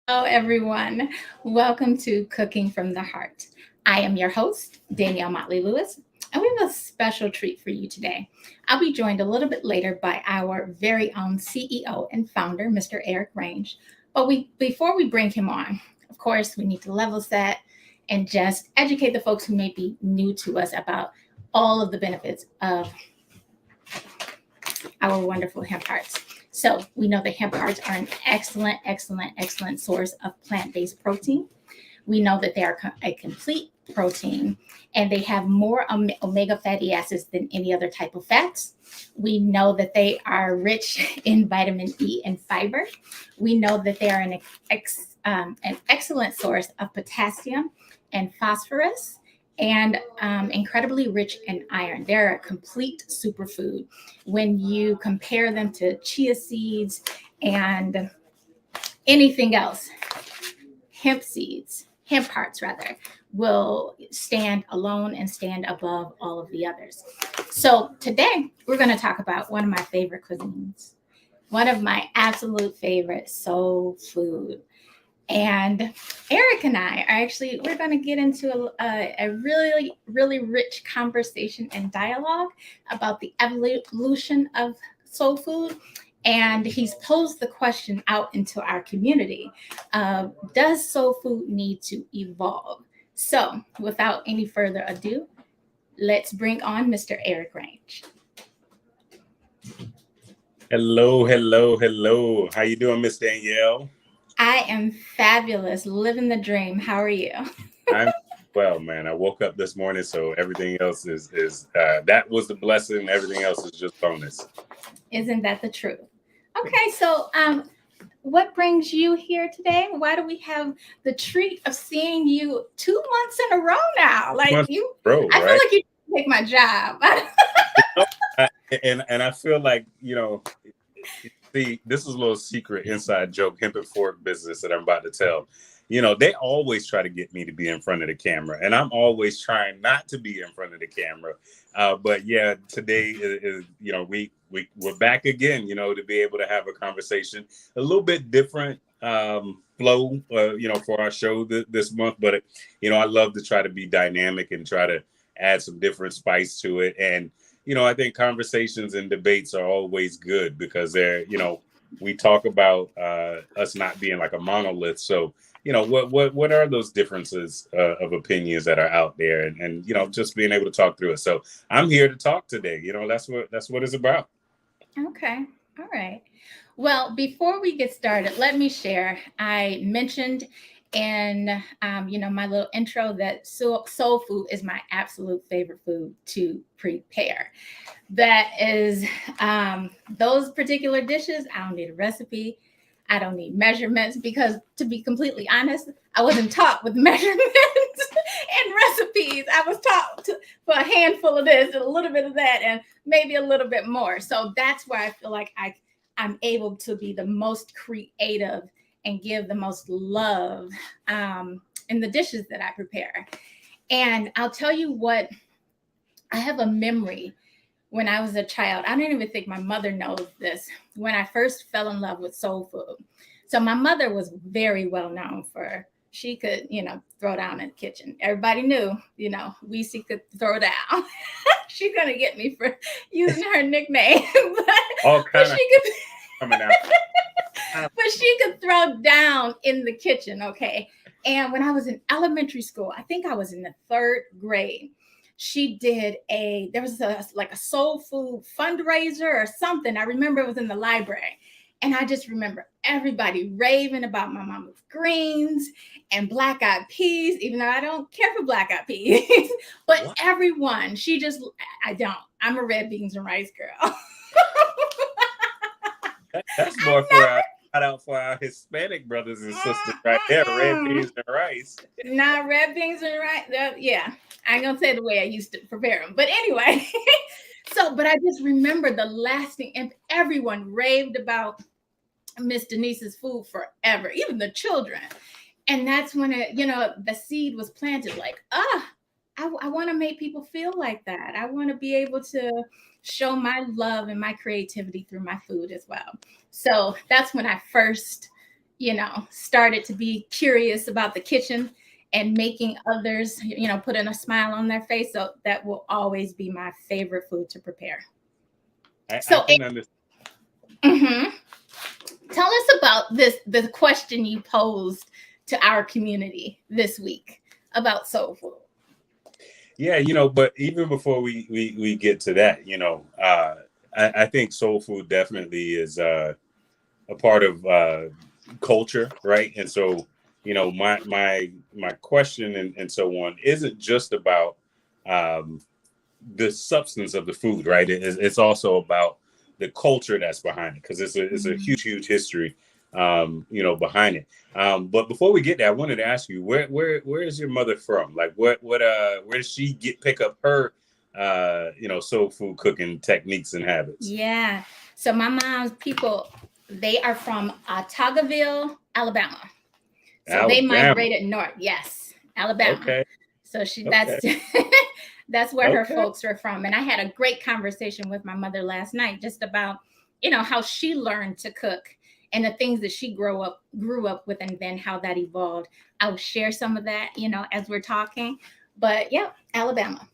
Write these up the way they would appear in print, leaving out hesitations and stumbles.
Hello, everyone. Welcome to Cooking from the Heart. I am your host, Danielle Motley Lewis, and we have a special treat for you today. I'll be joined a little bit later by our very own CEO and founder, Mr. Erik Range. But before we bring him on, of course, we need to level set and just educate the folks who may be new to us about all of the benefits of our wonderful hemp hearts. So we know that hemp hearts are an excellent source of plant-based protein. We know that they are a complete protein and they have more omega fatty acids than any other type of fats. We know that they are rich in vitamin E and fiber. We know that they are an excellent source of potassium and phosphorus and incredibly rich in iron. They're a complete superfood when you compare them to chia seeds and anything else. Hemp hearts rather, will stand alone and stand above all of the others. So today we're going to talk about one of my favorite cuisines, one of my absolute favorite soul food. And Erik and I are we're going to get into a really rich conversation and dialogue about the evolution of soul food. And he's posed the question out into our community does soul food need to evolve? So, without any further ado, let's bring on Mr. Erik Range. Hello. How you doing, Miss Danielle? I am fabulous, living the dream. How are you? I'm well, man. I woke up this morning, so everything else is that was the blessing. Everything else is just bonus. Isn't that the truth? Okay, so what brings you here today? Why do we have the treat of seeing you 2 months in a row now? Like Month you, bro, I feel right? like you take my job. You know, I, and I feel like see, this is a little secret inside joke, Hemp&Fork business that I'm about to tell. They always try to get me to be in front of the camera, and I'm always trying not to be in front of the camera. But yeah, today is we're back again. To be able to have a conversation, a little bit different flow. For our show this month, but I love to try to be dynamic and try to add some different spice to it. And I think conversations and debates are always good because we talk about us not being like a monolith. So, what are those differences of opinions that are out there, and just being able to talk through it. So I'm here to talk today. That's what it's about. Okay. All right. Well, before we get started, let me share. I mentioned in my little intro that soul food is my absolute favorite food to prepare. That is those particular dishes. I don't need a recipe. I don't need measurements because, to be completely honest, I wasn't taught with measurements and recipes. I was taught for a handful of this and a little bit of that and maybe a little bit more. So that's why I feel like I'm able to be the most creative and give the most love in the dishes that I prepare. And I'll tell you what, I have a memory when I was a child. I don't even think my mother knows this. When I first fell in love with soul food. So my mother was very well known for, she could, throw down in the kitchen. Everybody knew, Weezy could throw down. She's going to get me for using her nickname. All but kind of she could coming out. but she could throw down in the kitchen, okay? And when I was in elementary school, I think I was in the third grade, there was like a soul food fundraiser or something. I remember it was in the library. And I just remember everybody raving about my mama's greens and black eyed peas, even though I don't care for black eyed peas. But What? everyone, I don't. I'm a red beans and rice girl. That's I more for our shout out for our Hispanic brothers and sisters right there. Red beans and rice. Nah, red beans and rice. Yeah, I ain't gonna say the way I used to prepare them, but anyway. But I just remember the lasting, and everyone raved about Miss Denise's food forever, even the children. And that's when the seed was planted. Like, I want to make people feel like that. I want to be able to show my love and my creativity through my food as well. So that's when I first started to be curious about the kitchen and making others, put in a smile on their face. So that will always be my favorite food to prepare. I can understand. Mhm. Tell us about the question you posed to our community this week about soul food. Yeah, but even before we get to that, I think soul food definitely is a part of culture, right? And so, my question and so on isn't just about um, the substance of the food, right? It's also about the culture that's behind it, because it's a huge history, behind it. But before we get there, I wanted to ask you, where is your mother from? Like, where does she pick up her soul food cooking techniques and habits? Yeah. So my mom's people, they are from Ottaville, Alabama. So they Alabama. migrated north. Yes, Alabama. Okay. So Okay. that's where her Okay. folks were from. And I had a great conversation with my mother last night just about, how she learned to cook and the things that she grew up with, and then how that evolved. I'll share some of that, as we're talking. But yeah, Alabama.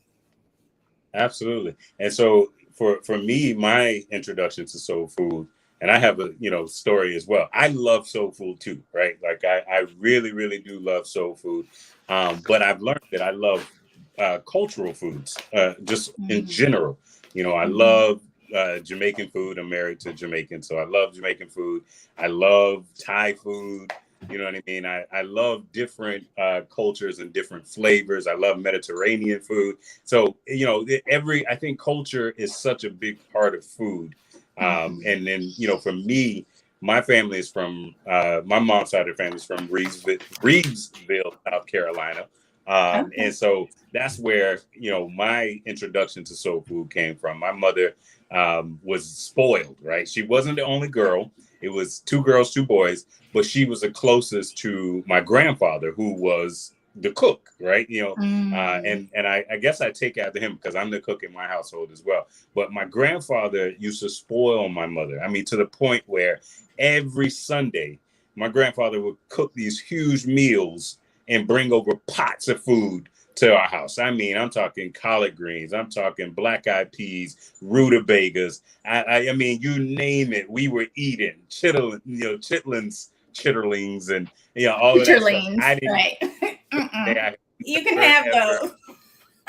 Absolutely. And so for me, my introduction to soul food, and I have a story as well. I love soul food too, right? Like I really, really do love soul food. But I've learned that I love cultural foods, just in Mm-hmm. general. I Mm-hmm. love Jamaican food. I'm married to Jamaican, so I love Jamaican food. I love Thai food. You know what I mean? I love different cultures and different flavors. I love Mediterranean food. So, I think culture is such a big part of food. Mm-hmm. And then, for me, my family is from, my mom's side of the family is from Reevesville, South Carolina. Okay. And so that's where, my introduction to soul food came from. My mother was spoiled, right? She wasn't the only girl. It was two girls, two boys, but she was the closest to my grandfather, who was the cook, right? Mm. And I guess I take after him because I'm the cook in my household as well. But my grandfather used to spoil my mother. I mean, to the point where every Sunday, my grandfather would cook these huge meals and bring over pots of food to our house. I mean, I'm talking collard greens, I'm talking black eyed peas, rutabagas. I mean, you name it, we were eating chitterlings, and all of that stuff. Chitterlings, I didn't right? say Mm-mm. I You can ever, have ever. those.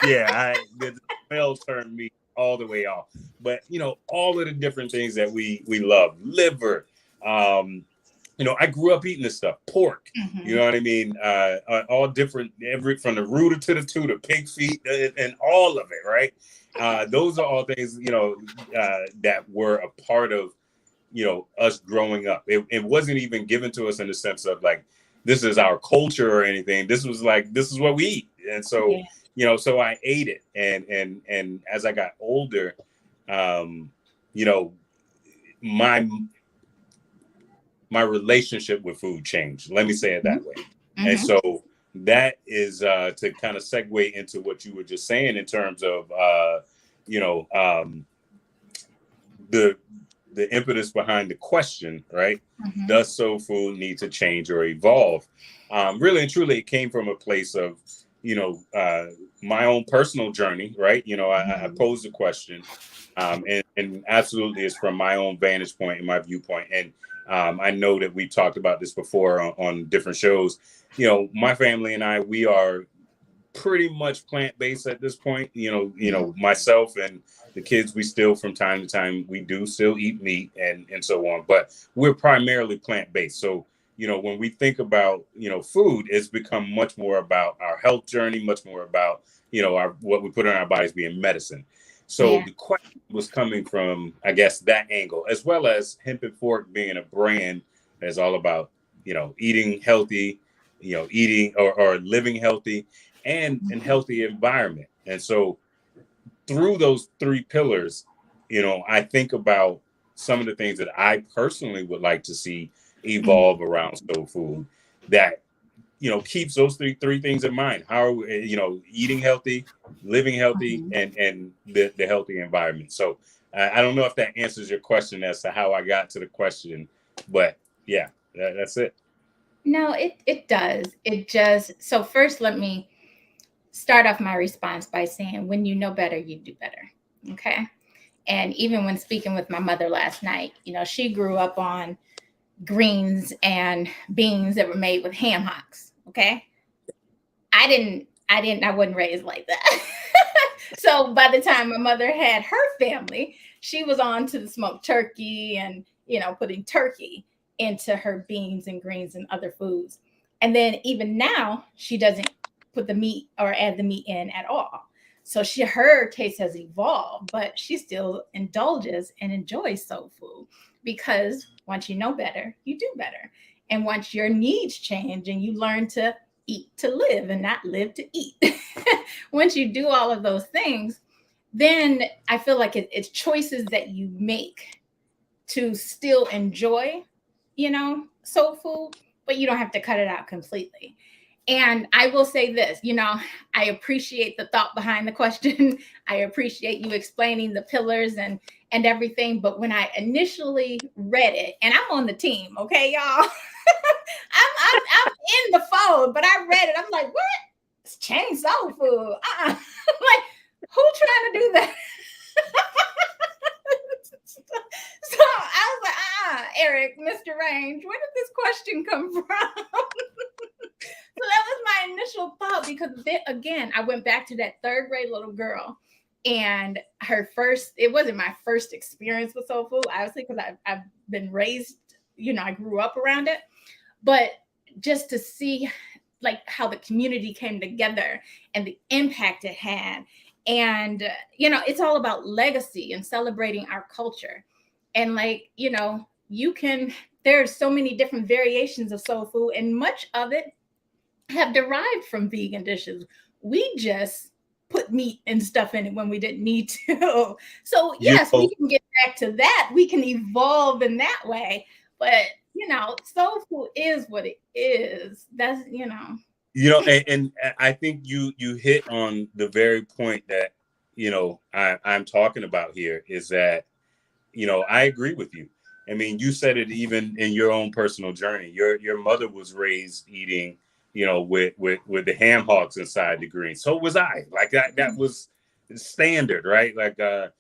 Yeah, the smell turned me all the way off. But all of the different things that we love, liver. Um, I grew up eating this stuff, pork. You Mm-hmm. know what I mean? All different, every from the rooter to the tutor, pig feet, and all of it, right? Those are all things that were a part of us growing up. It wasn't even given to us in the sense of like this is our culture or anything. This was like this is what we eat, and so Yeah. so I ate it, and as I got older, um, you know, my my relationship with food changed. Let me say it that way. And Mm-hmm. so that is to kind of segue into what you were just saying in terms of you know the impetus behind the question, right? Mm-hmm. Does soul food need to change or evolve? Really and truly, it came from a place of you know uh, my own personal journey, right? I Mm-hmm. posed the question, and absolutely, it's from my own vantage point and my viewpoint. And I know that we've talked about this before on different shows. My family and I, we are pretty much plant-based at this point. Myself and the kids, we still from time to time we do still eat meat and so on, but we're primarily plant-based. So when we think about food, it's become much more about our health journey, much more about our what we put in our bodies being medicine. So Yeah. the question was coming from, I guess, that angle, as well as Hemp&fork being a brand that's all about eating healthy, eating or living healthy and an healthy environment. And so through those three pillars, I think about some of the things that I personally would like to see Mm-hmm. evolve around soul food that keeps those three things in mind. How are we, eating healthy, living healthy, Mm-hmm. and the healthy environment. So I don't know if that answers your question as to how I got to the question, but yeah, that's it. No, it does. It just, so first let me start off my response by saying when you know better, you do better. Okay. And even when speaking with my mother last night, she grew up on greens and beans that were made with ham hocks. Okay. I wasn't raised like that. So by the time my mother had her family, she was on to the smoked turkey and, putting turkey into her beans and greens and other foods. And then even now, she doesn't put the meat or add the meat in at all. So her taste has evolved, but she still indulges and enjoys soul food because once you know better, you do better. And once your needs change and you learn to eat to live and not live to eat. Once you do all of those things, then I feel like it's choices that you make to still enjoy, soul food, but you don't have to cut it out completely. And I will say this, I appreciate the thought behind the question. I appreciate you explaining the pillars and everything. But when I initially read it, and I'm on the team, okay, y'all, I'm in the fold, but I read it. I'm like, what? It's change soul food. Like, who trying to do that? So I was like, Erik, Mr. Range, where did this question come from? So that was my initial thought because again, I went back to that third grade little girl and it wasn't my first experience with soul food, obviously, because I've been raised, I grew up around it, but just to see like how the community came together and the impact it had. And, it's all about legacy and celebrating our culture. And like, there's so many different variations of soul food and much of it have derived from vegan dishes. We just put meat and stuff in it when we didn't need to. So yes, we can get back to that. We can evolve in that way. But soul food is what it is. That's and I think you hit on the very point that I'm talking about here is that I agree with you. I mean, you said it even in your own personal journey. Your mother was raised eating, with the ham hocks inside the greens. So was I. Like that was standard, right? Like I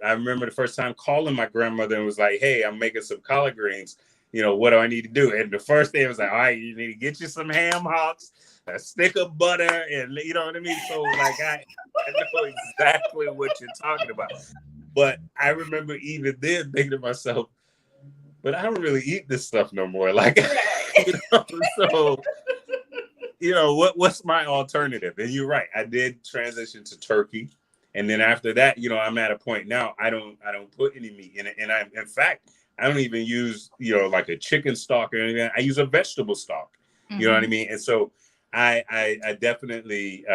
remember the first time calling my grandmother and was like, "Hey, I'm making some collard greens. What do I need to do?" And the first thing was like, "All right, you need to get you some ham hocks, a stick of butter, and you know what I mean." So like I know exactly what you're talking about. But I remember even then thinking to myself, but I don't really eat this stuff no more. Like, so, what's my alternative? And you're right. I did transition to turkey. And then after that, I'm at a point now, I don't put any meat in it. And in fact, I don't even use, like a chicken stock or anything. I use a vegetable stock, you know what I mean? And so I definitely,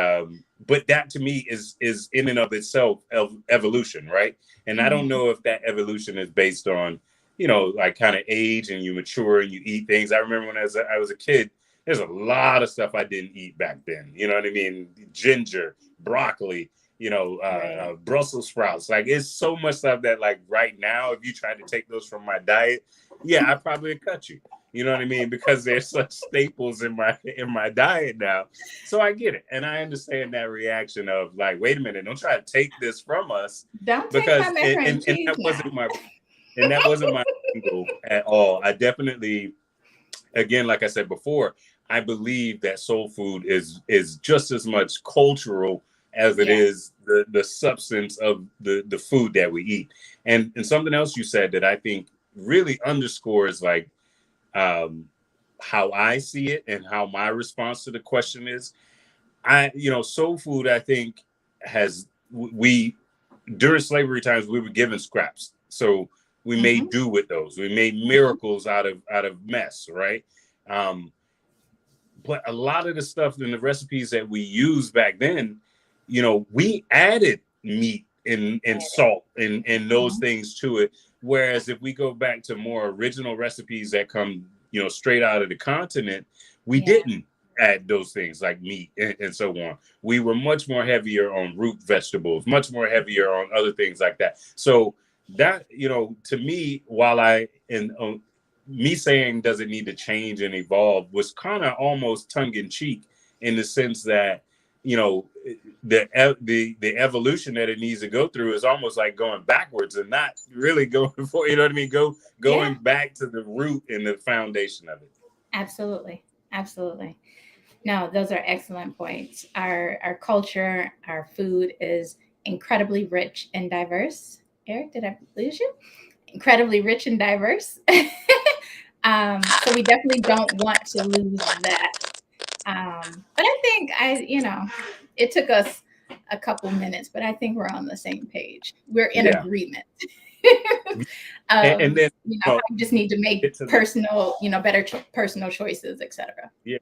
but that to me is in and of itself evolution, right? And I don't know if that evolution is based on, like kind of age and you mature and you eat things. I remember when I was a kid, there's a lot of stuff I didn't eat back then. You know what I mean? Ginger, broccoli, Brussels sprouts. Like it's so much stuff that like right now, if you tried to take those from my diet, yeah, I probably would cut you. You know what I mean? Because there's such staples in my diet now. So I get it. And I understand that reaction of like, wait a minute, don't try to take this from us. Don't because take my macaroni and that wasn't my angle at all. I definitely, again, like I said before, I believe that soul food is just as much cultural as it is the substance of the food that we eat. And something else you said that I think really underscores like how I see it and how my response to the question is. Soul food, I think, we during slavery times we were given scraps, so we made do with those. We made miracles out of mess, right? But a lot of the stuff in the recipes that we used back then, we added meat and salt and those things to it. Whereas if we go back to more original recipes that come, straight out of the continent, we didn't add those things like meat and so on. We were much more heavier on root vegetables, much more heavier on other things like that. So that, to me, while I me saying does it need to change and evolve was kind of almost tongue in cheek, in the sense that, you know, the evolution that it needs to go through is almost like going backwards and not really going forward. You know what I mean? Going Yeah, back to the root and the foundation of it. absolutely. Absolutely. No, those are excellent points. Our culture, our food is incredibly rich and diverse. Eric, did I lose you? Incredibly rich and diverse. So we definitely don't want to lose that. But I think it took us a couple minutes, but I think we're on the same page. We're in Yeah. agreement. And then, How we just need to make get to the, personal, better personal choices, etc. yeah.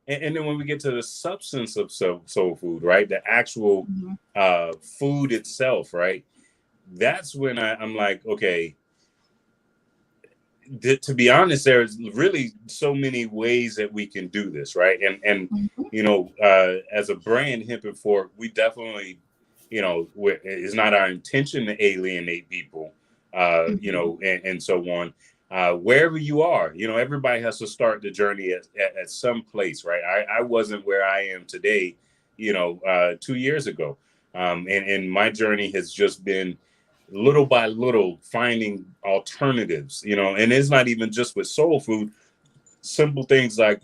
And then when we get to the substance of soul food, right? The actual Mm-hmm. food itself, right? That's when I'm like, okay, to be honest, there's really so many ways that we can do this, right? And Mm-hmm. you know, as a brand, Hemp&fork, we definitely, you know, it's not our intention to alienate people, you Mm-hmm. know, and so on. Wherever you are, you know, everybody has to start the journey at some place, right? I wasn't where I am today, you know, 2 years ago, and my journey has just been little by little finding alternatives, you know, and it's not even just with soul food. Simple things like,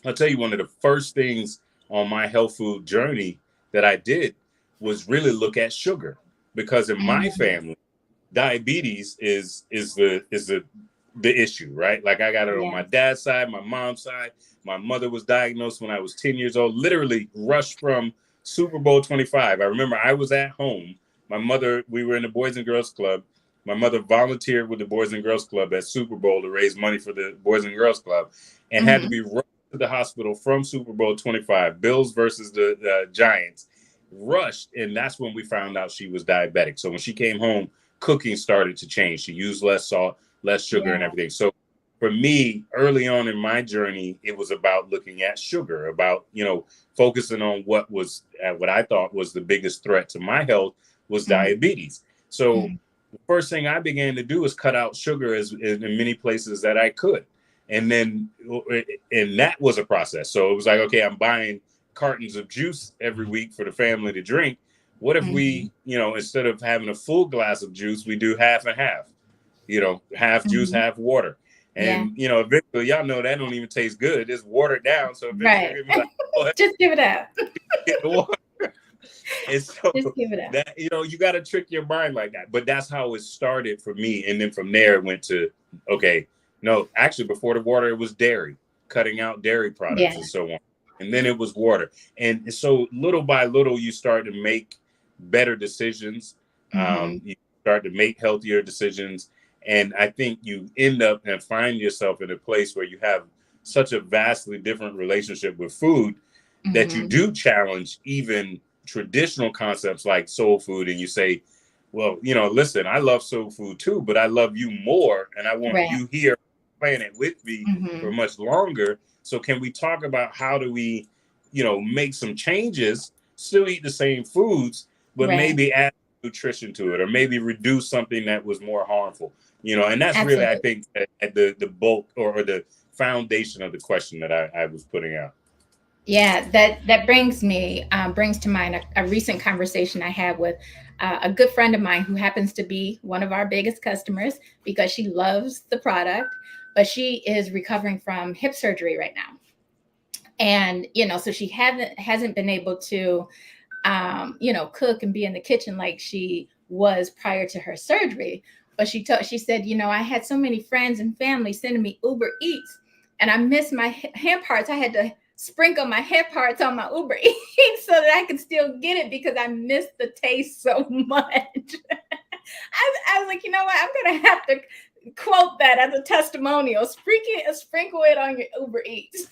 I'll tell you, one of the first things on my health food journey that I did was really look at sugar, because in my Mm-hmm. family, diabetes is the issue, right? Like, I got it on my Yes. dad's side, my mom's side. My mother was diagnosed when I was 10 years old, literally rushed from Super Bowl 25. I remember I was at home. My mother, we were in the Boys and Girls Club. My mother volunteered with the Boys and Girls Club at Super Bowl to raise money for the Boys and Girls Club, and had to Mm-hmm. be rushed to the hospital from Super Bowl 25, Bills versus the Giants, rushed. And that's when we found out she was diabetic. So when she came home, cooking started to change. She used less salt, less sugar, and Yeah. everything. So for me, early on in my journey, it was about looking at sugar, about, you know, focusing on what I thought was the biggest threat to my health was Mm-hmm. diabetes. So Mm-hmm. the first thing I began to do was cut out sugar as in many places that I could. And then, and that was a process. So it was like, okay, I'm buying cartons of juice every week for the family to drink. What if Mm-hmm. we, you know, instead of having a full glass of juice, we do half and half, you know, half juice, Mm-hmm. half water. Yeah. And, you know, eventually, y'all know that don't even taste good. It's watered down. So eventually Right. you're going to be like, oh, Just give it up. get the water. And so Just give it up. that, you know, you got to trick your mind like that. But that's how it started for me. And then from there, it went to, okay, no, actually, before the water, it was dairy, cutting out dairy products Yeah. and so on. And then it was water. And so little by little, you start to make better decisions. Mm-hmm. You start to make healthier decisions. And I think you end up and find yourself in a place where you have such a vastly different relationship with food that you Mm-hmm. do challenge even traditional concepts like soul food. And you say, well, you know, listen, I love soul food too, but I love you more. And I want Right. you here playing it with me for Mm-hmm. much longer. So can we talk about how do we, you know, make some changes, still eat the same foods, but Right. maybe add nutrition to it, or maybe reduce something that was more harmful, you know? And that's really, I Absolutely. think, at the bulk or the foundation of the question that I was putting out. Yeah, that brings to mind a recent conversation I had with a good friend of mine who happens to be one of our biggest customers because she loves the product, but she is recovering from hip surgery right now, and so she hasn't been able to cook and be in the kitchen like she was prior to her surgery. But she said, I had so many friends and family sending me Uber Eats, and I missed my hand parts. I had to sprinkle my hand parts on my Uber Eats so that I could still get it because I missed the taste so much. I was like, you know what? I'm gonna have to quote that as a testimonial. Sprinkle it on your Uber Eats.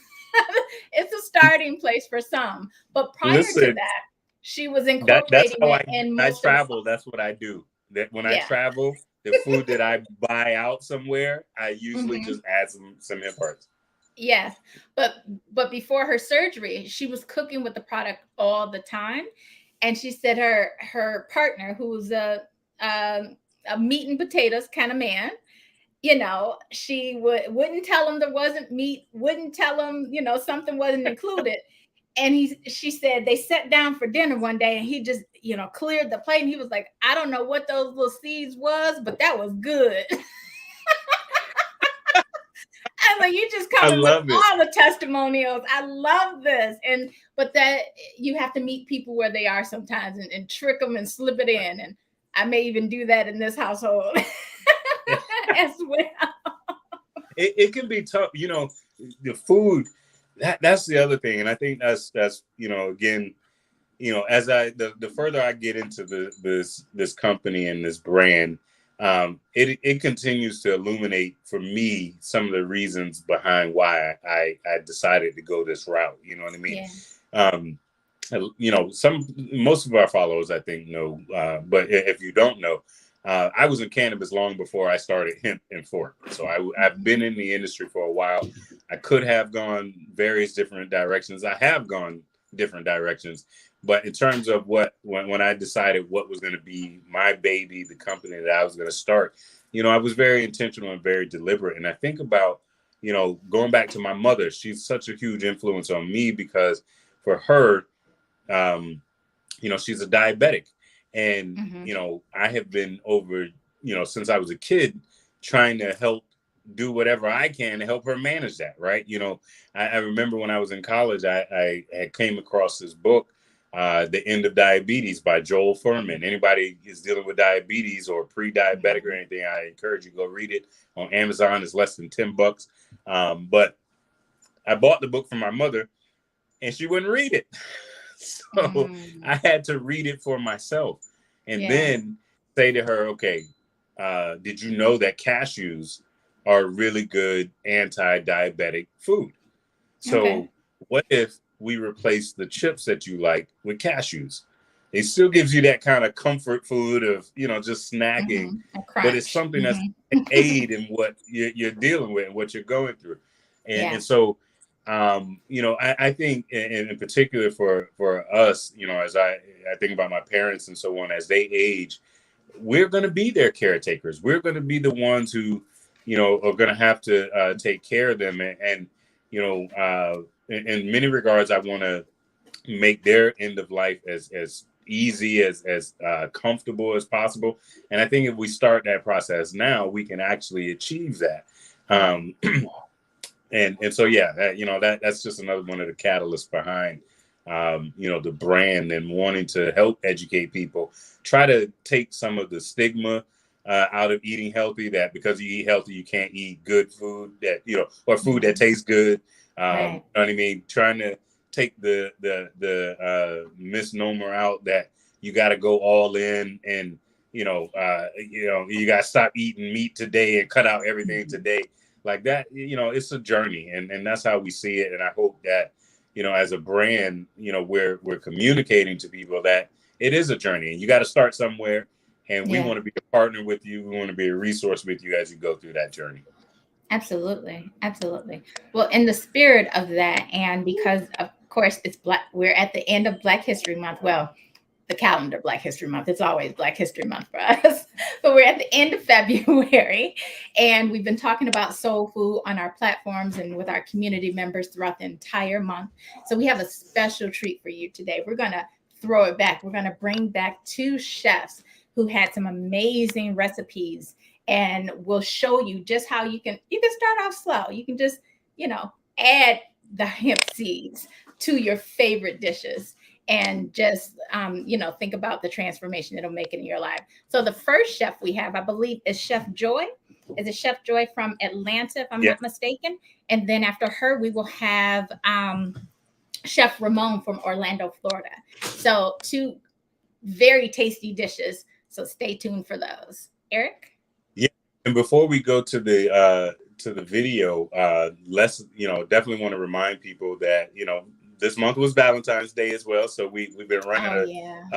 It's a starting place for some. But prior to Listen, that, she was that's incorporating how it in I most of the travel. That's what I do. That when I yeah. travel, the food that I buy out somewhere, I usually Mm-hmm. just add some hip parts. Yes. But before her surgery, she was cooking with the product all the time. And she said her partner, who's a meat and potatoes kind of man, she wouldn't tell him there wasn't meat, wouldn't tell him, something wasn't included. And she said they sat down for dinner one day and he just, cleared the plate and he was like, I don't know what those little seeds was, but that was good. I'm like, you just I coming with love it. all the testimonials. I love this. But that you have to meet people where they are sometimes and trick them and slip it in. And I may even do that in this household as well. It can be tough, the food. That's the other thing, and I think that's again, as the further I get into this company and this brand, it continues to illuminate for me some of the reasons behind why I decided to go this route. You know what I mean? Yeah. Most of our followers, I think, know, but if you don't know, I was in cannabis long before I started Hemp&fork. So I've been in the industry for a while. I could have gone various different directions. I have gone different directions. But in terms of when I decided what was going to be my baby, the company that I was going to start, I was very intentional and very deliberate. And I think about, going back to my mother, she's such a huge influence on me because for her, she's a diabetic. And, I have been over, since I was a kid, trying to help do whatever I can to help her manage that. Right. I remember when I was in college, I had came across this book, The End of Diabetes by Joel Fuhrman. Anybody is dealing with diabetes or pre-diabetic or anything, I encourage you to go read it on Amazon. It's less than $10. But I bought the book from my mother and she wouldn't read it. So I had to read it for myself and then say to her, okay, did you know that cashews are really good anti-diabetic food? So what if we replace the chips that you like with cashews? It still gives you that kind of comfort food of, just snacking, but it's something that's an aid in what you're dealing with and what you're going through. And so, I think in particular for us, as I think about my parents and so on, as they age, we're going to be their caretakers. We're going to be the ones who, are going to have to take care of them. And in many regards, I want to make their end of life as easy, as comfortable as possible. And I think if we start that process now, we can actually achieve that. And so, that's just another one of the catalysts behind, the brand and wanting to help educate people, try to take some of the stigma out of eating healthy, that because you eat healthy, you can't eat good food that, or food that tastes good. You know what I mean? Trying to take the misnomer out that you got to go all in and, you got to stop eating meat today and cut out everything today. Like that, it's a journey, and that's how we see it. And I hope that, as a brand, we're communicating to people that it is a journey, and you got to start somewhere. And we want to be a partner with you. We want to be a resource with you as you go through that journey. Absolutely, absolutely. Well, in the spirit of that, and because of course we're at the end of Black History Month. Well, the calendar Black History Month. It's always Black History Month for us. But we're at the end of February, and we've been talking about soul food on our platforms and with our community members throughout the entire month. So we have a special treat for you today. We're going to throw it back. We're going to bring back two chefs who had some amazing recipes, and we'll show you just how you can start off slow. You can just, add the hemp seeds to your favorite dishes. And just, think about the transformation it'll make in your life. So the first chef we have, I believe, is Chef Joy. Is it Chef Joy from Atlanta, if I'm not mistaken? And then after her, we will have Chef Ramon from Orlando, Florida. So two very tasty dishes. So stay tuned for those. Erik? Yeah. And before we go to the video, let's, definitely want to remind people that, this month was Valentine's Day as well. So we've been running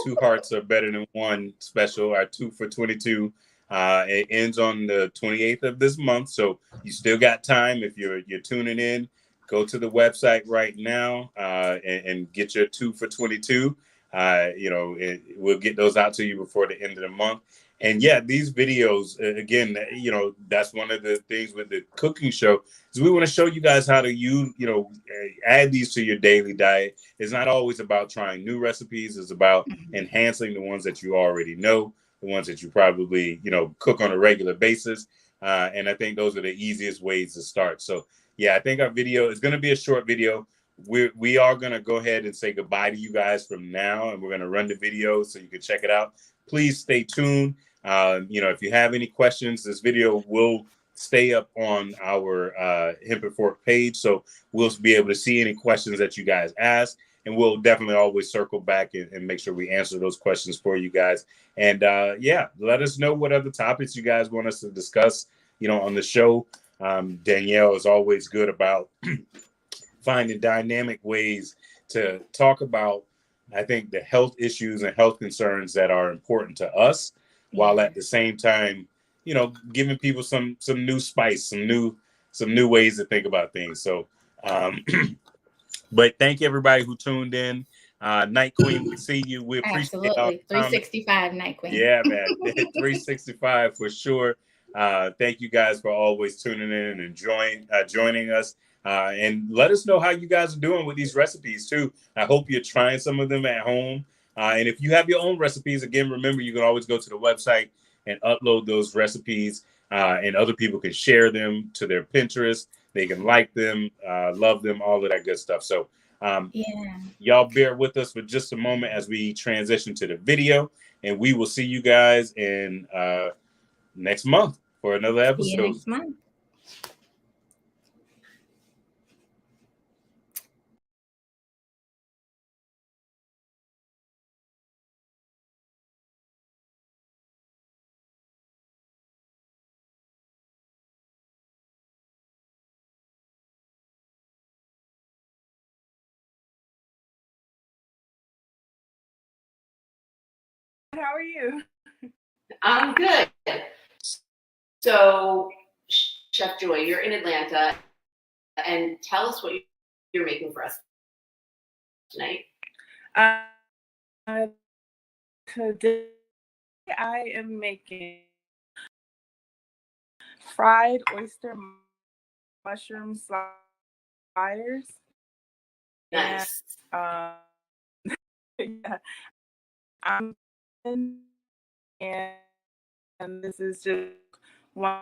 Two Hearts Are Better Than One special, our 2 for 22. It ends on the 28th of this month. So you still got time. If you're tuning in, go to the website right now and get your 2 for 22. We'll get those out to you before the end of the month. And yeah, these videos, again, you know, that's one of the things with the cooking show is we want to show you guys how to add these to your daily diet. It's not always about trying new recipes. It's about enhancing the ones that you already know, the ones that you probably, cook on a regular basis. And I think those are the easiest ways to start. So yeah, I think our video is going to be a short video. We are going to go ahead and say goodbye to you guys from now, and we're going to run the video so you can check it out. Please stay tuned. If you have any questions, this video will stay up on our Hemp and Fork page, so we'll be able to see any questions that you guys ask, and we'll definitely always circle back and make sure we answer those questions for you guys. And let us know what other topics you guys want us to discuss, on the show. Danielle is always good about finding dynamic ways to talk about, I think, the health issues and health concerns that are important to us, while at the same time, giving people some new spice, some new ways to think about things. So, but thank you everybody who tuned in. Night Queen, we see you. We appreciate Absolutely. 365 Night Queen. Yeah, man. 365 for sure. Thank you guys for always tuning in and joining us. And let us know how you guys are doing with these recipes too. I hope you're trying some of them at home. And if you have your own recipes, again, remember, you can always go to the website and upload those recipes, and other people can share them to their Pinterest. They can like them, love them, all of that good stuff. So y'all bear with us for just a moment as we transition to the video, and we will see you guys in next month for another episode. See you next month. How are you? I'm good. So, Chef Joy, you're in Atlanta, and tell us what you're making for us tonight. Today I am making fried oyster mushroom sliders. Nice. And and this is just one of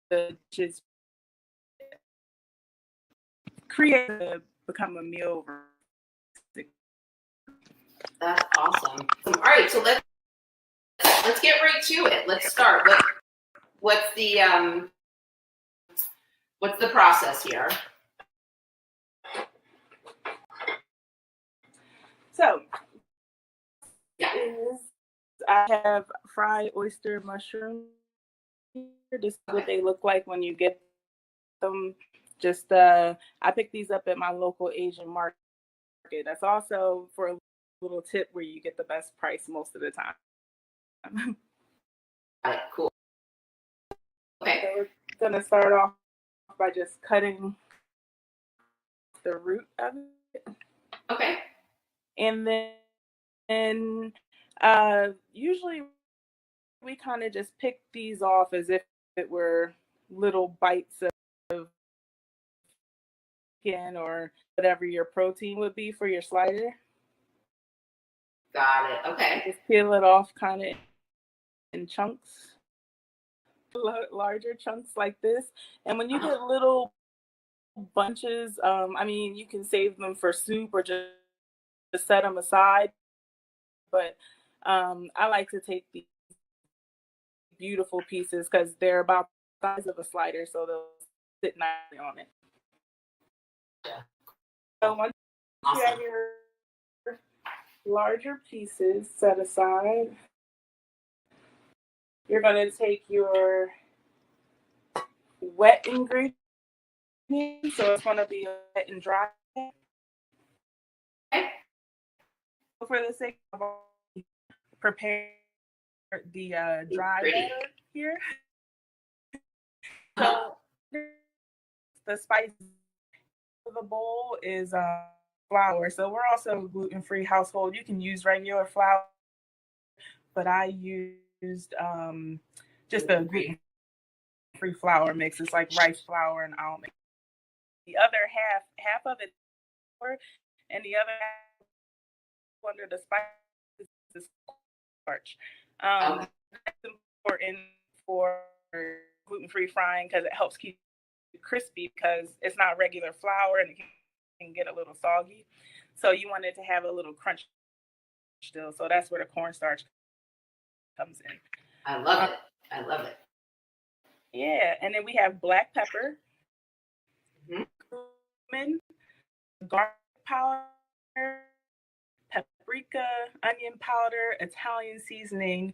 the dishes created to become a meal. That's awesome. All right, so let's get right to it. Let's start. What's the process here? So, I have fried oyster mushrooms. This is what they look like when you get them. Just I picked these up at my local Asian market. That's also for a little tip where you get the best price most of the time. All right, cool. Okay. So we're gonna start off by just cutting the root of it. Okay. And then usually we kind of just pick these off as if it were little bites of skin or whatever your protein would be for your slider. Got it. Okay. Just peel it off kind of in chunks, larger chunks like this. And when you get little bunches, you can save them for soup or just set them aside. But I like to take these beautiful pieces because they're about the size of a slider, so they'll sit nicely on it. Yeah. So once you have your larger pieces set aside, you're going to take your wet ingredients. So it's going to be wet and dry. Okay. For the sake of prepare the dry batter here. So the spice of the bowl is flour. So we're also a gluten-free household. You can use regular flour, but I use used just a gluten-free flour mix. It's like rice flour and almond. The other half of it, and the other half under the spices is starch. That's important for gluten-free frying because it helps keep it crispy because it's not regular flour and it can get a little soggy. So you want it to have a little crunch still. So that's where the cornstarch comes in. I love it. I love it. Yeah, and then we have black pepper, cumin, garlic powder, paprika, onion powder, Italian seasoning,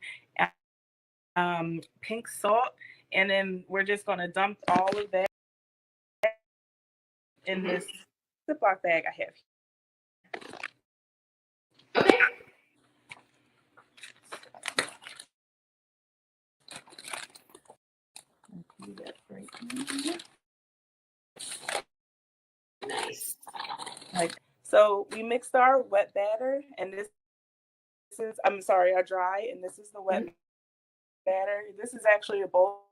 pink salt, and then we're just going to dump all of that in this Ziploc bag I have. Okay. Nice. So we mixed our wet batter, and this is, I'm sorry, our dry, and this is the wet batter. This is actually a bowl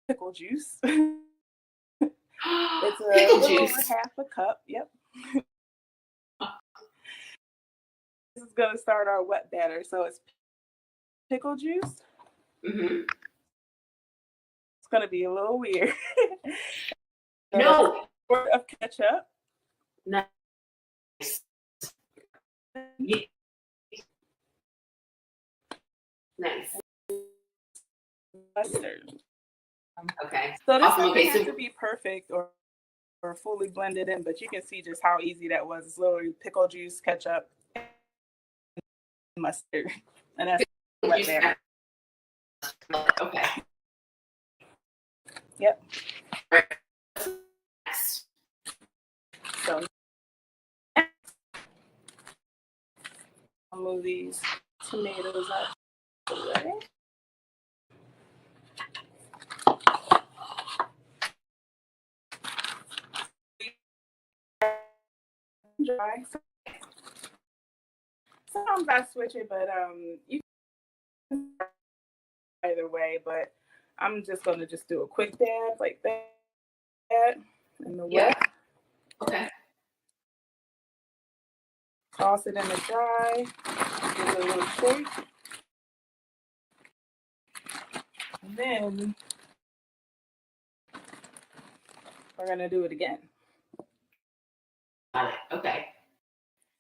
of pickle juice. It's a Pickle little juice. over half a cup. Yep. This is going to start our wet batter. So it's pickle juice. Mm-hmm. It's going to be a little weird. No. A quart of ketchup. Nice. Yeah. Nice. Mustard. Okay. So this Awesome. doesn't Okay, have so to be perfect or fully blended in, but you can see just how easy that was. It's literally pickle juice, ketchup, and mustard. And that's wet batter. Okay. Yep. Yes. So I'll move these tomatoes up the way. Dry. Sometimes I switch it, but you can either way. But I'm just gonna do a quick dab like that in the wet. Okay. Toss it in the dry. Give it a little shake. And then we're gonna do it again. Got it. Okay.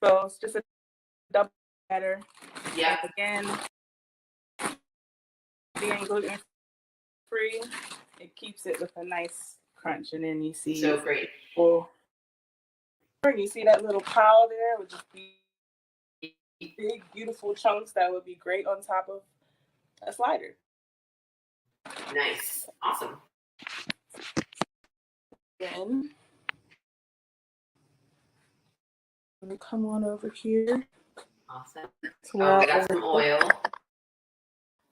So it's just a double batter. Yeah. Again, being gluten free, it keeps it with a nice crunch. And then you see, So great. well, you see that little pile there would just be big, beautiful chunks that would be great on top of a slider. Nice. Awesome. Then I'm gonna come on over here. Awesome. To Oh, we got some oil.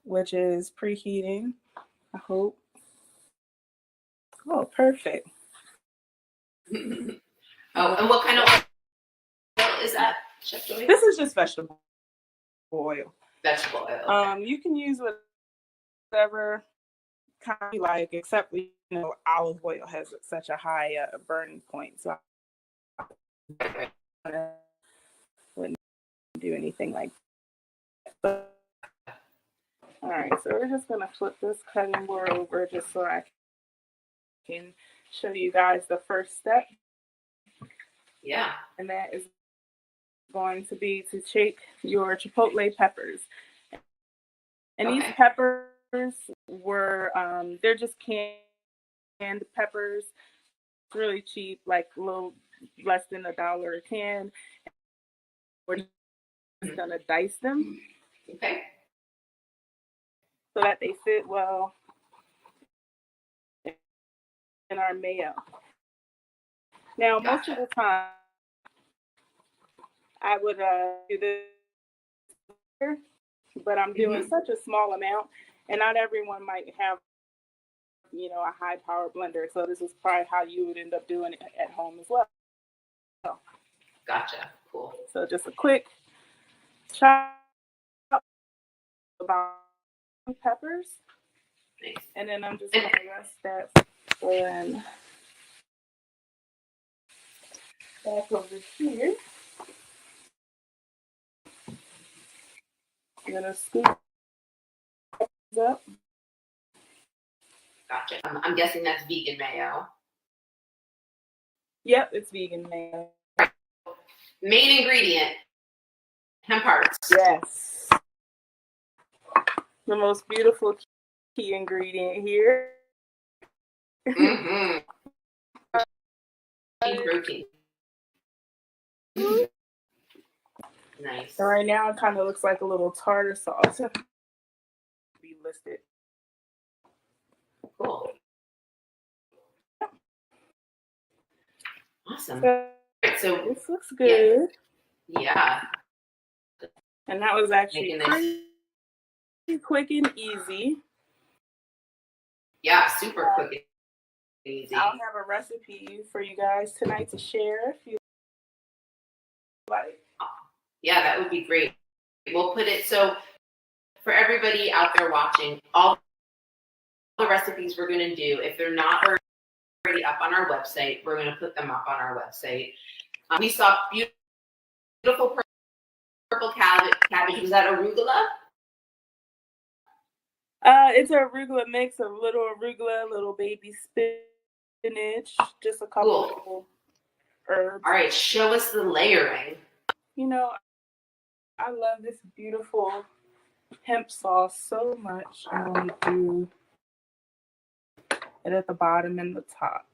Which is preheating, I hope. Oh, perfect. Oh, and what kind of oil is that, Chef Joy? This is just vegetable oil. Vegetable oil. Okay. You can use whatever kind you like, except olive oil has such a high burning point, so I wouldn't do anything like that. But, all right, so we're just gonna flip this cutting board over just so I can show you guys the first step. Yeah. And that is going to be to shake your chipotle peppers. And these peppers were, they're just canned peppers. It's really cheap, like a little less than $1 a can. We're just gonna dice them. Okay. So that they fit well in our mayo. Now, most of the time, I would do this, but I'm doing such a small amount, and not everyone might have, a high power blender. So this is probably how you would end up doing it at home as well. Gotcha. Cool. So just a quick chop, about peppers. Nice. And then I'm just going to rest that one back over here. I'm going to scoop it up. Gotcha. I'm guessing that's vegan mayo. Yep, it's vegan mayo. Main ingredient, hemp hearts. Yes. The most beautiful key ingredient here. Mm-hmm. Protein. Nice. And right now it kind of looks like a little tartar sauce. Be listed. Cool. Awesome. So This looks good. Yeah. And that was actually Making pretty quick and easy. Yeah, super quick and easy. I'll have a recipe for you guys tonight to share if you like. Yeah, that would be great. We'll put it, so for everybody out there watching, all the recipes we're going to do, if they're not already up on our website, we're going to put them up on our website. We saw beautiful purple cabbage. Was that arugula? It's an arugula mix of little arugula, little baby spinach, just a couple Cool. of herbs. All right, show us the layering. You know, I love this beautiful hemp sauce so much. I'm going to do it at the bottom and the top.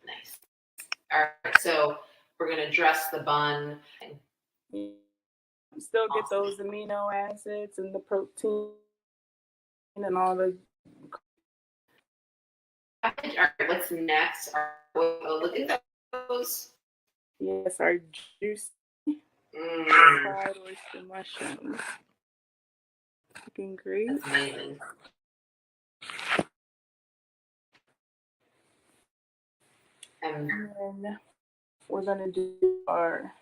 Nice. All right, so we're going to dress the bun. Still get those amino acids and the protein and all the. All right, what's next? Oh, look at those. Yes, our juicy Mm, fried oyster mushrooms. Looking great. that's amazing. And then we're gonna do our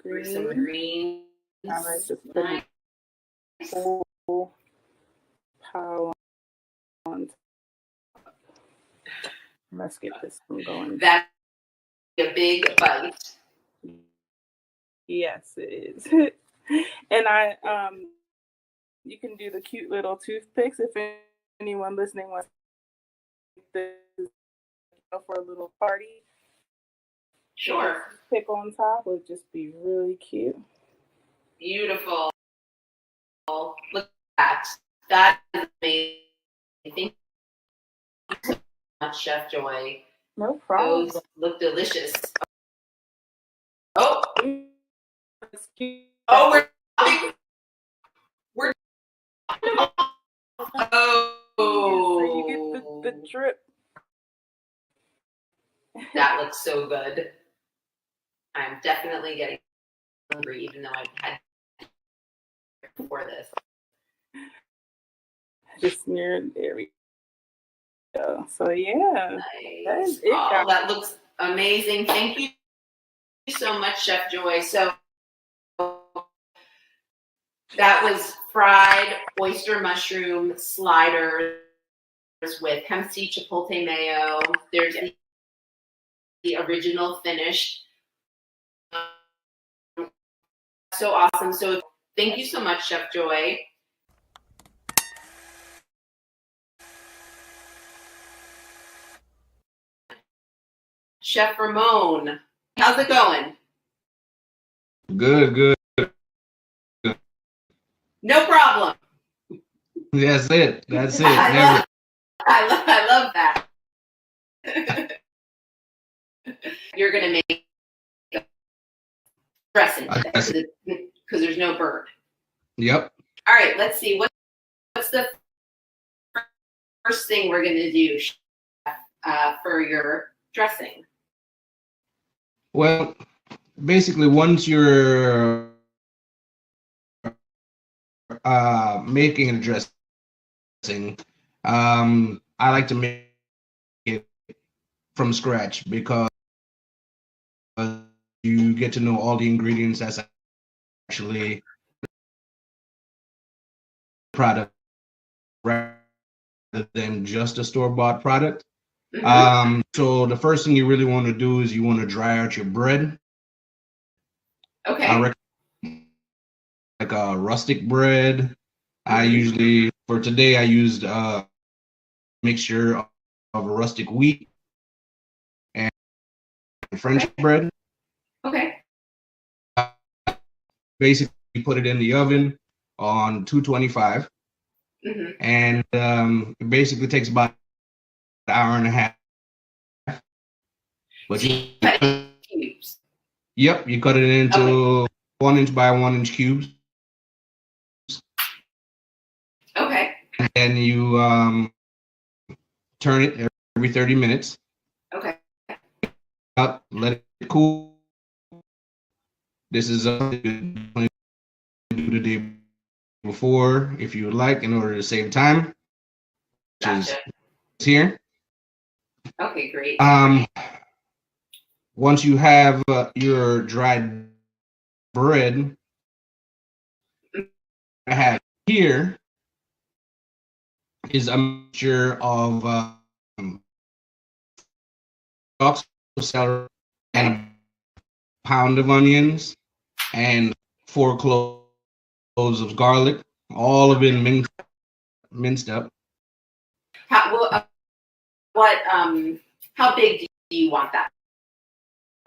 Some green. greens. All right, just put Nice. a full pile on top. Let's get this one going. That's a big bite. Yes, it is. And you can do the cute little toothpicks if anyone listening wants this for a little party. Sure. Pick on top would just be really cute. Beautiful. Look at that. That is amazing. Thank you so much, Chef Joy. No problem. Those look delicious. Oh, It's cute. oh, we're So you get the drip. That looks so good. I'm definitely getting hungry, even though I've had before this. Just smear. There we go. So yeah, that Nice. is it, Oh, guys. that looks amazing. Thank you so much, Chef Joy. So that was fried oyster mushroom sliders with hemp seed chipotle mayo. There's the original finished. So awesome. So thank you so much, Chef Joy. Chef Ramon, how's it going? Good. No problem. That's it. I love that. You're gonna make dressing because there's no bird. Yep. All right, let's see. What's the first thing we're gonna do for your dressing? Well, basically, once you're making a dressing, I like to make it from scratch because you get to know all the ingredients that's actually product rather than just a store-bought product. So the first thing you really want to do is you want to dry out your bread. Okay. I recommend like a rustic bread. I usually, for today, I used a mixture of rustic wheat and French bread. Okay. Basically, put it in the oven on 225, and it basically takes about an hour and a half. But you cut it in cubes. Yep, you cut it into 1 inch by 1 inch cubes. Okay. And then you turn it every 30 minutes. Okay. Up, let it cool. This is do the day before if you would like, in order to save time. Gotcha. Here. Okay, great. Once you have your dried bread, I have here is a mixture of celery and a pound of onions and 4 cloves of garlic, all of it minced up. How big do you want that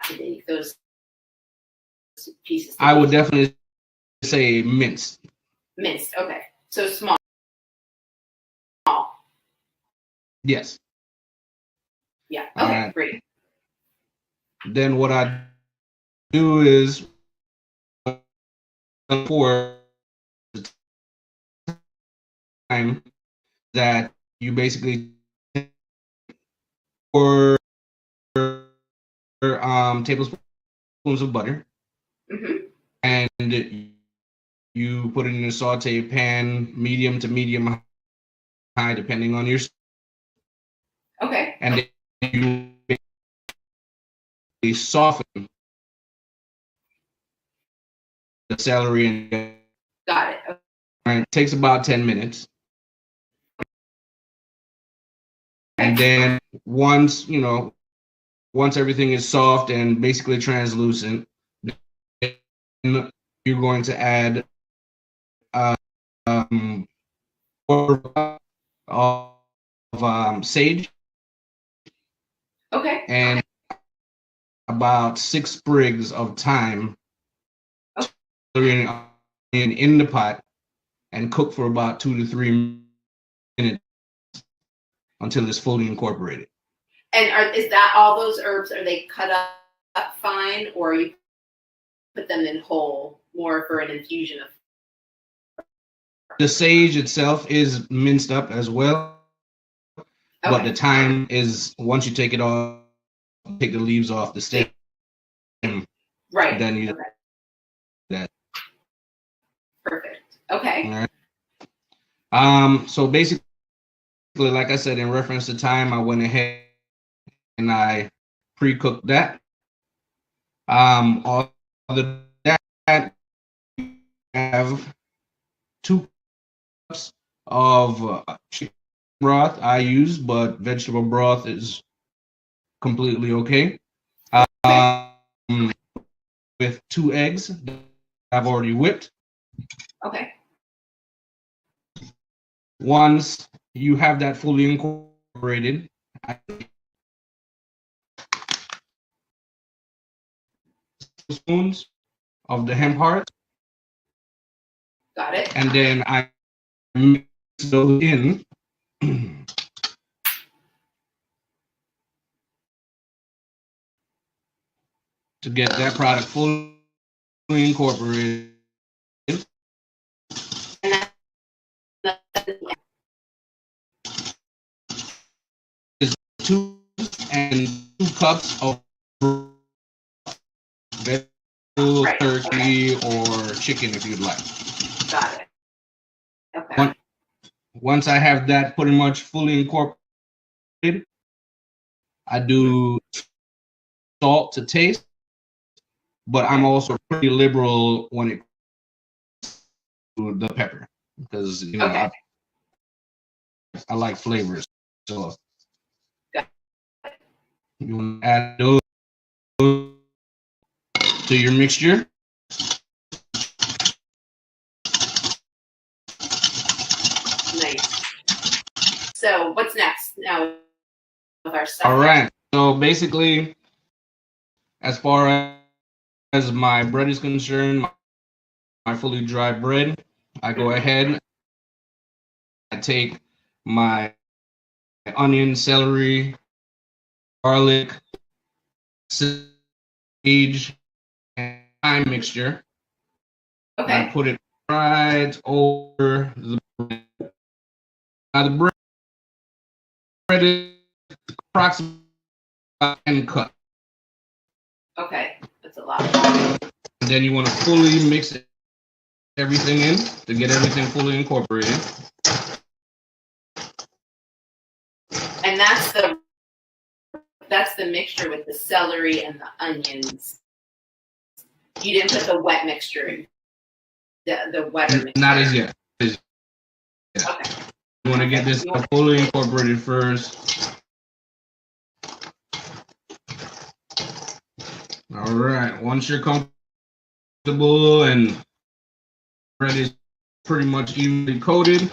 to be? Those pieces. I would definitely say minced. Minced. Okay. So small. Yes. Yeah. Okay. Great. Then what I do is for the time that you basically pour tablespoons of butter, and you put it in a saute pan, medium to medium high, depending on your. Okay. And then you soften the celery and. Got it. Okay. And it takes about 10 minutes. And then once everything is soft and basically translucent, then you're going to add of sage. Okay. And about 6 sprigs of thyme in the pot, and cook for about 2 to 3 minutes until it's fully incorporated. And is that all those herbs? Are they cut up fine, or you put them in whole, more for an infusion of? The sage itself is minced up as well, but the thyme is, once you take it off, take the leaves off the stem. Right. Then you that. Perfect. Okay. All right. So basically, like I said, in reference to thyme, I went ahead and I pre-cooked that. All of that, I have 2 cups of chicken broth I use, but vegetable broth is completely okay. With 2 eggs that I've already whipped. Okay. Once you have that fully incorporated, spoons of the hemp heart. Got it. And then I mix those in. To get that product fully incorporated. Is 2 cups of vegetable, turkey, or chicken if you'd like. Got it. Okay. Once I have that pretty much fully incorporated, I do salt to taste, but I'm also pretty liberal when it comes to the pepper. because you know Okay. I like flavors. So Got you want to add those to your mixture. Nice. So what's next now with our stuff? All right. So basically, as far as my bread is concerned, my fully dry bread, I go ahead, I take my onion, celery, garlic, sage, and thyme mixture. Okay. I put it right over the bread. Now the bread is approximately 10 cut. Okay. That's a lot. And then you want to fully mix everything in to get everything fully incorporated. And that's the mixture with the celery and the onions. You didn't put the wet mixture in. The wetter mixture. Not as yet. Okay. You want to get this fully incorporated first. All right. Once you're comfortable and bread is pretty much evenly coated,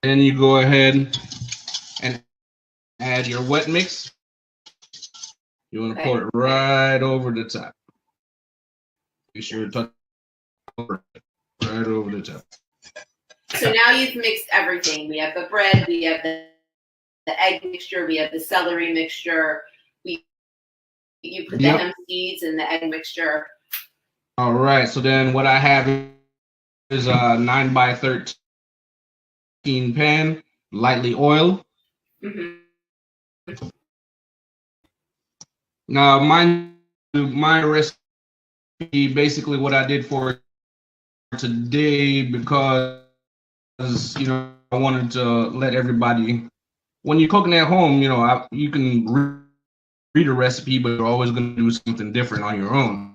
then you go ahead and add your wet mix. You want to pour it right over the top. Make sure it touches right over the top. So now you've mixed everything. We have the bread, we have the egg mixture, we have the celery mixture. You put the hemp seeds in the egg mixture. All right. So then what I have is a 9x13 pan, lightly oiled. Mm-hmm. Now my recipe, basically what I did for today, because you know I wanted to let everybody, when you're cooking at home, you know you can read a recipe, but you're always going to do something different on your own.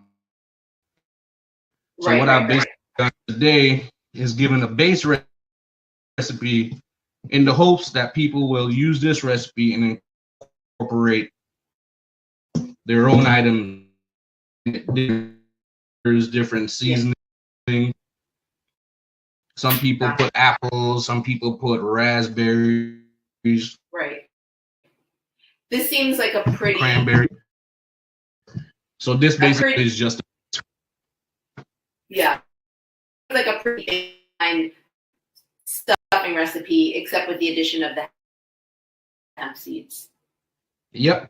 So what I've basically done today is given a base recipe in the hopes that people will use this recipe and incorporate their own items. There's different seasoning. Some people put apples, some people put raspberries. Right. This seems like a pretty cranberry. So this basically is just like a pretty fine stuffing recipe, except with the addition of the hemp seeds. Yep.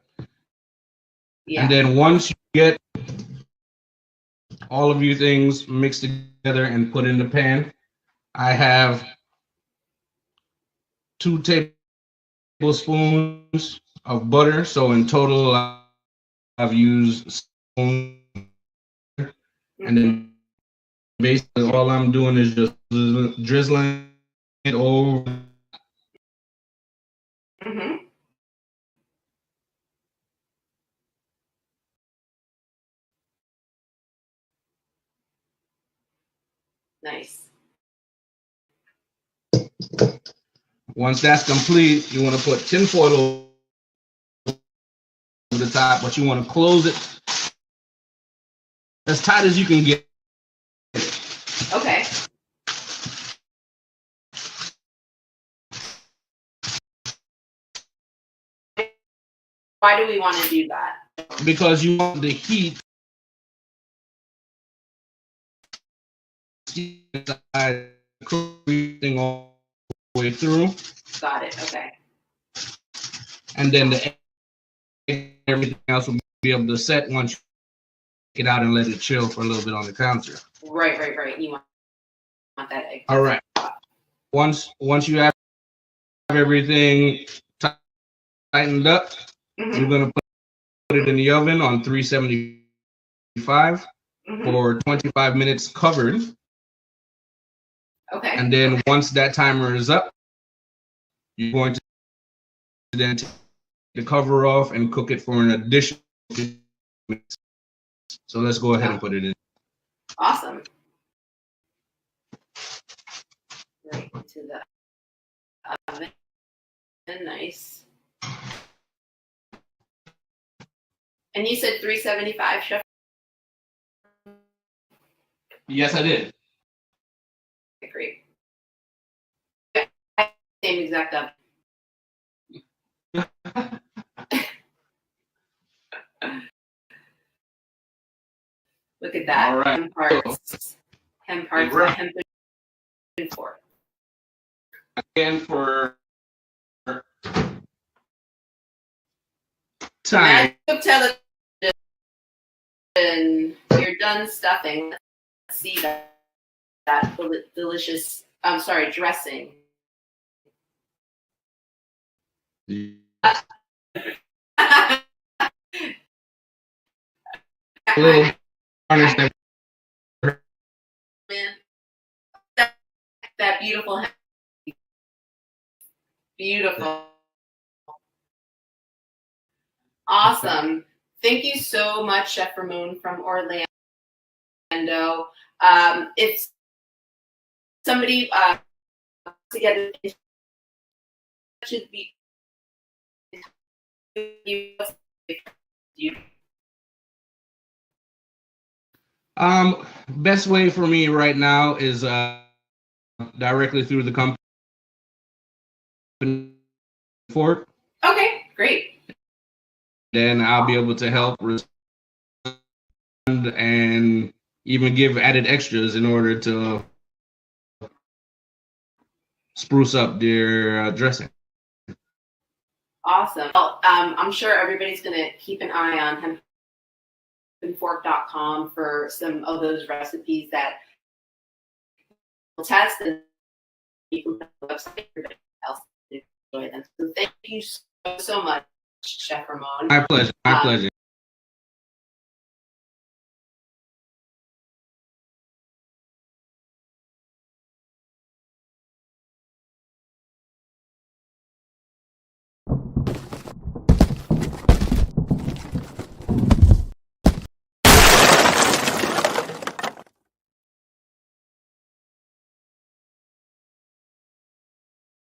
Yeah. And then once you get all of your things mixed together and put in the pan, I have 2 tablespoons of butter. So in total, I've used spoon. And then basically all I'm doing is just drizzling it over. Mm-hmm. Nice. Once that's complete, you want to put tinfoil over the top, but you want to close it as tight as you can get. Okay. Why do we want to do that? Because you want the heat everything all the way through. Got it. Okay. And then everything else will be able to set once you get out and let it chill for a little bit on the counter. Right. You want that egg. All right. Once you have everything tightened up, you're gonna put it in the oven on 375 for 25 minutes covered. Okay. And then once that timer is up, you're going to then take the cover off and cook it for an additional 15 minutes. So let's go ahead and put it in. Awesome. into the oven. Nice. And you said 375, Chef? Yes, I did. Okay, great. Yeah, same exact oven. Look at that. All right. Hemp parts. Hemp parts. Right. Hemp and fork. Again for So time. magic television. You're done stuffing. Let's see that delicious. I'm sorry, dressing. A little garnish there. Man, that beautiful, beautiful, awesome. Thank you so much, Chef Ramon from Orlando. If somebody wants to get in touch with you. Best way for me right now is directly through the company fork. Okay, great. Then I'll be able to help respond and even give added extras in order to spruce up their dressing. Awesome. Well, I'm sure everybody's going to keep an eye on hemp&fork.com for some of those recipes that we'll test, and you can put on the website for everybody else to enjoy them. So thank you so much, Chef Ramon. My pleasure. My pleasure.